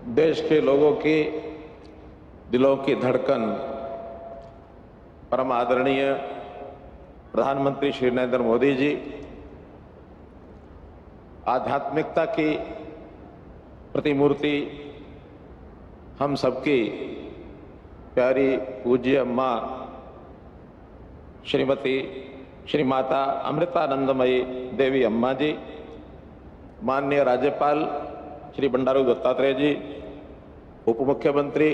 देश के लोगों की दिलों की धड़कन परम आदरणीय प्रधानमंत्री श्री नरेंद्र मोदी जी, आध्यात्मिकता की प्रतिमूर्ति, हम सबकी प्यारी पूज्य अम्मा श्री माता अमृतानंदमयी देवी अम्मा जी, माननीय राज्यपाल श्री बंडारू दत्तात्रेय जी, उप मुख्यमंत्री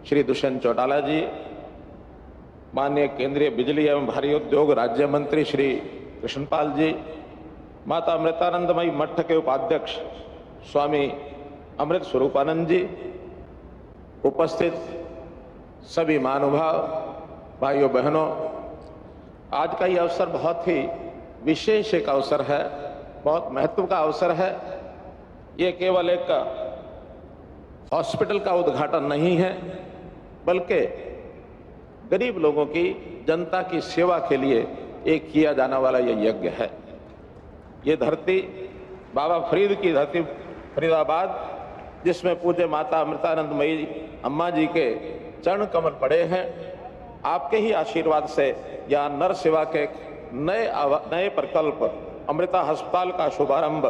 श्री दुष्यंत चौटाला जी, माननीय केंद्रीय बिजली एवं भारी उद्योग राज्य मंत्री श्री कृष्णपाल जी, माता अमृतानंदमयी मठ के उपाध्यक्ष स्वामी अमृत स्वरूपानंद जी, उपस्थित सभी महानुभाव भाइयों बहनों, आज का ये अवसर बहुत ही विशेष एक अवसर है, बहुत महत्व का अवसर है। ये केवल एक हॉस्पिटल का उद्घाटन नहीं है, बल्कि गरीब लोगों की, जनता की सेवा के लिए एक किया जाने वाला ये यज्ञ है। ये धरती बाबा फरीद की धरती फरीदाबाद, जिसमें पूज्य माता अमृतानंदमयी अम्मा जी के चरण कमल पड़े हैं, आपके ही आशीर्वाद से यहाँ नर सेवा के नए प्रकल्प अमृता अस्पताल का शुभारंभ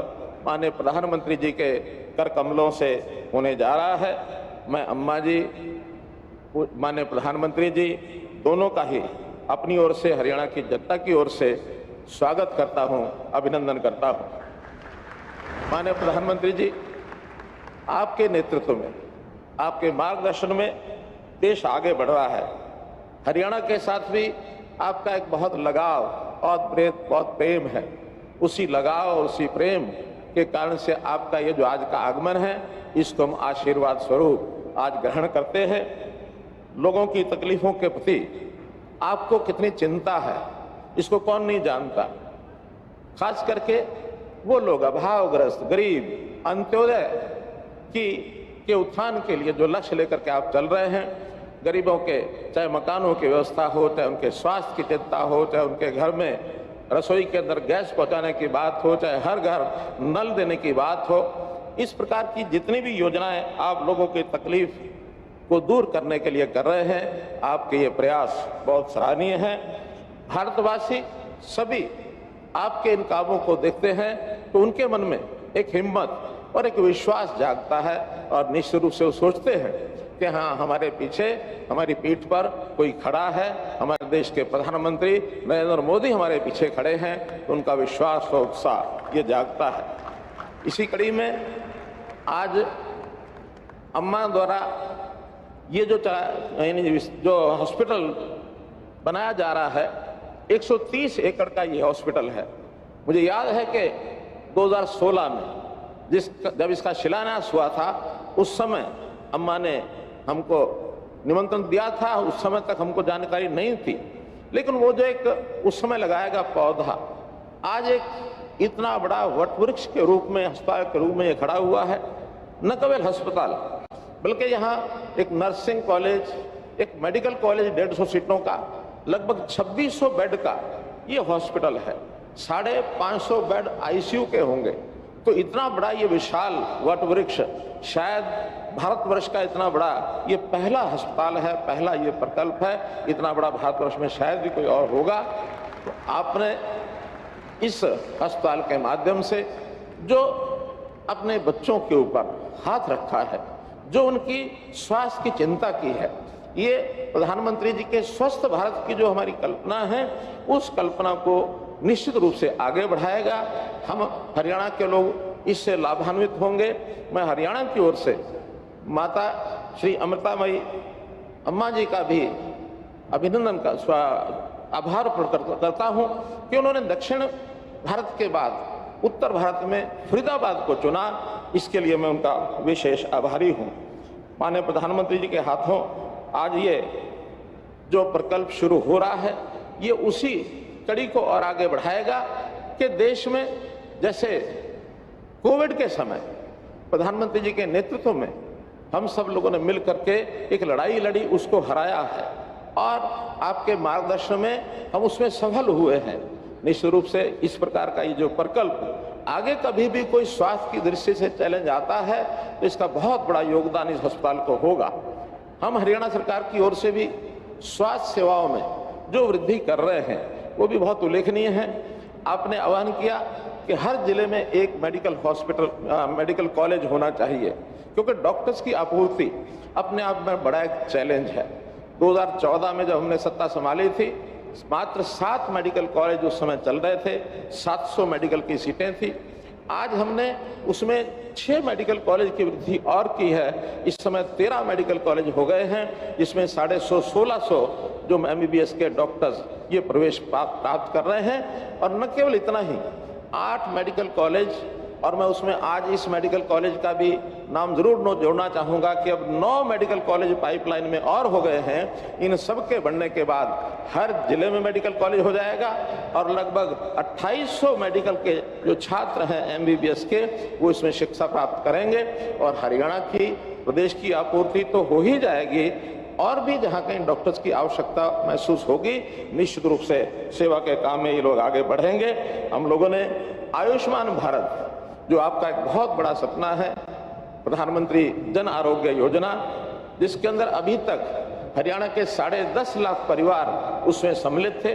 माननीय प्रधानमंत्री जी के कर कमलों से होने जा रहा है। मैं अम्मा जी, माननीय प्रधानमंत्री जी दोनों का ही अपनी ओर से, हरियाणा की जनता की ओर से स्वागत करता हूं, अभिनंदन करता हूं। माननीय प्रधानमंत्री जी, आपके नेतृत्व में, आपके मार्गदर्शन में देश आगे बढ़ रहा है। हरियाणा के साथ भी आपका एक बहुत लगाव और बहुत प्रेम है। उसी लगाव और उसी प्रेम के कारण से आपका ये जो आज का आगमन है, इसको हम आशीर्वाद स्वरूप आज ग्रहण करते हैं। लोगों की तकलीफों के प्रति आपको कितनी चिंता है, इसको कौन नहीं जानता। खास करके वो लोग अभावग्रस्त, गरीब, अंत्योदय के उत्थान के लिए जो लक्ष्य लेकर के आप चल रहे हैं, गरीबों के चाहे मकानों की व्यवस्था हो, चाहे उनके स्वास्थ्य की चिंता हो, चाहे उनके घर में रसोई के अंदर गैस पहुंचाने की बात हो, चाहे हर घर नल देने की बात हो, इस प्रकार की जितनी भी योजनाएं आप लोगों की तकलीफ को दूर करने के लिए कर रहे हैं, आपके ये प्रयास बहुत सराहनीय हैं। भारतवासी सभी आपके इन कामों को देखते हैं तो उनके मन में एक हिम्मत और एक विश्वास जागता है और निश्चित रूप से वो सोचते हैं कि हाँ, हमारे पीछे, हमारी पीठ पर कोई खड़ा है, हमारे देश के प्रधानमंत्री नरेंद्र मोदी हमारे पीछे खड़े हैं, तो उनका विश्वास और उत्साह ये जागता है। इसी कड़ी में आज अम्मा द्वारा ये जो हॉस्पिटल बनाया जा रहा है, 130 एकड़ का ये हॉस्पिटल है। मुझे याद है कि 2016 में जब इसका शिलान्यास हुआ था, उस समय अम्मा ने हमको निमंत्रण दिया था। उस समय तक हमको जानकारी नहीं थी, लेकिन वो जो एक उस समय लगाया गया पौधा आज एक इतना बड़ा वटवृक्ष के रूप में, अस्पताल के रूप में ये खड़ा हुआ है। न केवल अस्पताल, बल्कि यहाँ एक नर्सिंग कॉलेज, एक मेडिकल कॉलेज 150 सीटों का, लगभग 2600 बेड का ये हॉस्पिटल है। 550 बेड आईसीयू के होंगे। तो इतना बड़ा ये विशाल वटवृक्ष, शायद भारतवर्ष का इतना बड़ा ये पहला अस्पताल है, पहला ये प्रकल्प है। इतना बड़ा भारतवर्ष में शायद भी कोई और होगा। तो आपने इस अस्पताल के माध्यम से जो अपने बच्चों के ऊपर हाथ रखा है, जो उनकी स्वास्थ्य की चिंता की है, ये प्रधानमंत्री जी के स्वस्थ भारत की जो हमारी कल्पना है, उस कल्पना को निश्चित रूप से आगे बढ़ाएगा। हम हरियाणा के लोग इससे लाभान्वित होंगे। मैं हरियाणा की ओर से माता श्री अमृतामयी अम्मा जी का भी अभिनंदन का आभार प्रकट करता हूं कि उन्होंने दक्षिण भारत के बाद उत्तर भारत में फरीदाबाद को चुना। इसके लिए मैं उनका विशेष आभारी हूं। माननीय प्रधानमंत्री जी के हाथों आज ये जो प्रकल्प शुरू हो रहा है, ये उसी कड़ी को और आगे बढ़ाएगा कि देश में जैसे कोविड के समय प्रधानमंत्री जी के नेतृत्व में हम सब लोगों ने मिल करके एक लड़ाई लड़ी, उसको हराया है, और आपके मार्गदर्शन में हम उसमें सफल हुए हैं। निश्चित रूप से इस प्रकार का ये जो प्रकल्प आगे कभी भी कोई स्वास्थ्य की दृष्टि से चैलेंज आता है तो इसका बहुत बड़ा योगदान इस अस्पताल को होगा। हम हरियाणा सरकार की ओर से भी स्वास्थ्य सेवाओं में जो वृद्धि कर रहे हैं वो भी बहुत उल्लेखनीय है। आपने आह्वान किया कि हर जिले में एक मेडिकल कॉलेज होना चाहिए, क्योंकि डॉक्टर्स की आपूर्ति अपने आप में बड़ा एक चैलेंज है। 2014 में जब हमने सत्ता संभाली थी, मात्र 7 मेडिकल कॉलेज उस समय चल रहे थे, 700 मेडिकल की सीटें थी। आज हमने उसमें 6 मेडिकल कॉलेज की वृद्धि और की है। इस समय 13 मेडिकल कॉलेज हो गए हैं, जिसमें 150-1600 जो MBBS के डॉक्टर्स ये प्रवेश प्राप्त कर रहे हैं। और न केवल इतना ही, 8 मेडिकल कॉलेज, और मैं उसमें आज इस मेडिकल कॉलेज का भी नाम जरूर जोड़ना चाहूंगा कि अब 9 मेडिकल कॉलेज पाइपलाइन में और हो गए हैं। इन सब के बनने के बाद हर जिले में मेडिकल कॉलेज हो जाएगा और लगभग 2800 मेडिकल के जो छात्र हैं MBBS के, वो इसमें शिक्षा प्राप्त करेंगे। और हरियाणा की, प्रदेश की आपूर्ति तो हो ही जाएगी, और भी जहां कहीं डॉक्टर्स की आवश्यकता महसूस होगी, निश्चित रूप से सेवा के काम में ये लोग आगे बढ़ेंगे। हम लोगों ने आयुष्मान भारत, जो आपका एक बहुत बड़ा सपना है, प्रधानमंत्री जन आरोग्य योजना, जिसके अंदर अभी तक हरियाणा के 10.5 लाख परिवार उसमें सम्मिलित थे,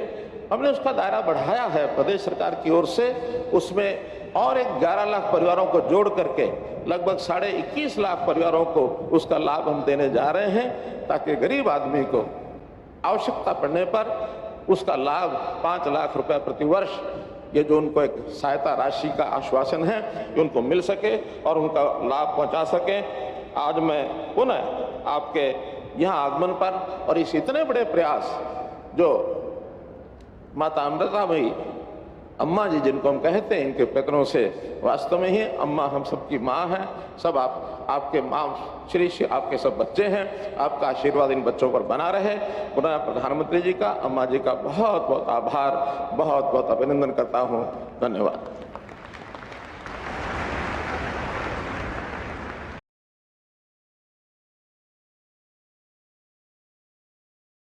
हमने उसका दायरा बढ़ाया है प्रदेश सरकार की ओर से। उसमें और एक 11 लाख परिवारों को जोड़ करके लगभग 21.5 लाख परिवारों को उसका लाभ हम देने जा रहे हैं, ताकि गरीब आदमी को आवश्यकता पड़ने पर उसका लाभ 5 लाख रुपए प्रति वर्ष, ये जो उनको एक सहायता राशि का आश्वासन है, कि उनको मिल सके और उनका लाभ पहुंचा सके। आज मैं पुनः आपके यहाँ आगमन पर और इस इतने बड़े प्रयास जो माता अमृतामयी अम्मा जी, जिनको हम कहते हैं, इनके पैतरों से, वास्तव में ही अम्मा हम सबकी माँ हैं। सब आपके माँ श्री आपके सब बच्चे हैं। आपका आशीर्वाद इन बच्चों पर बना रहे। पुनः प्रधानमंत्री जी का, अम्मा जी का बहुत बहुत आभार, बहुत बहुत अभिनंदन करता हूँ। धन्यवाद।